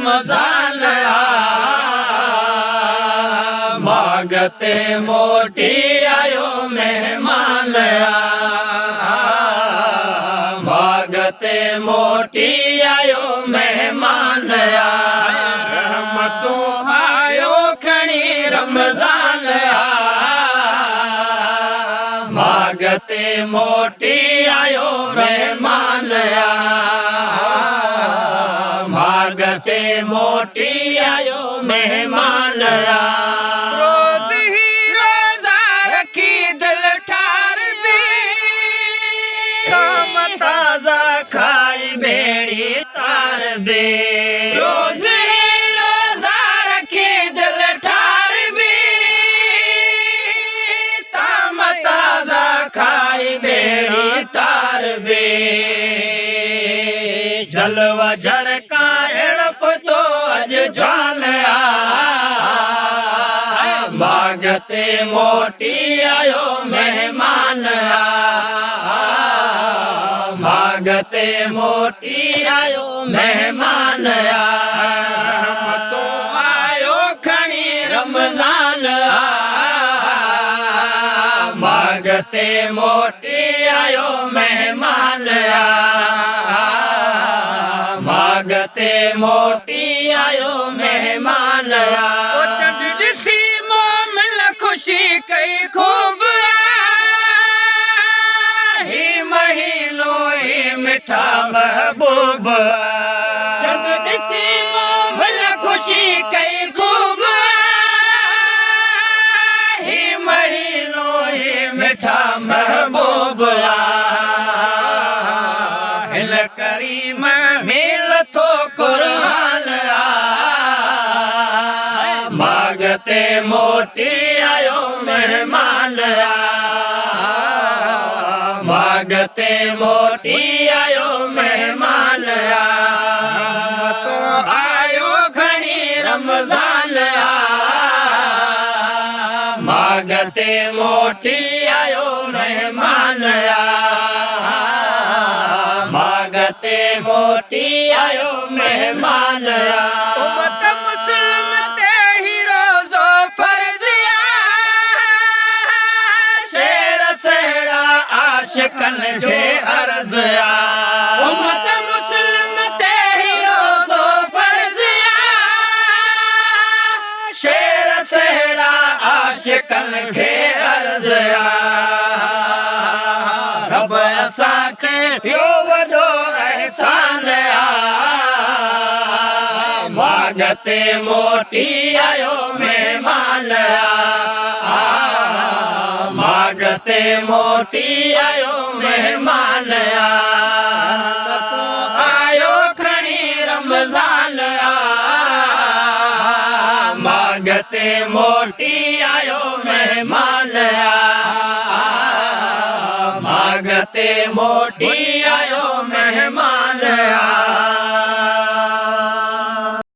रमजान मागते मोटी आयो मेहमान मागते मोटी आयो मेहमान रहमतों आयो खणी रमजान मागते मोटी आयो मेहमान मागते मोटी आयो मेहमान रोज ही रोजा रखी दिल ठार भी काम ताजा खाई बेड़ी तार बे रोज ही रोजा रखी दिल ठार भी काम ताजा खाई बेड़ी तार बे जलवा झरका एड़प तो अज जान मागते मोटी आयो मेहमान मागते मोटी आयो मेहमान रहमतों आयो खणी रमजान मागते मोटी आयो मेहमान मागते मोटी आयो मेहमान सी मोमिल खुशी कई खूब ही महीनो ही मिठा महबूब सी मोमिल खुशी कई खूब ही महीनो ही मिठा महबूब हिल करीम मिल तो कुरान मागते मोटी आयो मेहमान मागते मोटी आयो मेहमान तो आयो घणी रमजान मागते मोटी आयो मेहमान मागते मोटी आयो मेहमान उम्मत मुस्लिम ते ही रोज़ो फर्ज शेर सेड़ा आशिकन के अर्ज उम्मत मुस्लिम ते ही रोज़ो फर्ज शेर सेड़ा आशिकन के अर्ज रब असांखे यो वॾो एहसान मागते मोटी आयो मेहमान मागते मोटी आयो मेहमान आयो खणी रमजान मागते मोटी आयो मेहमान मागते मोटी आयो मेहमान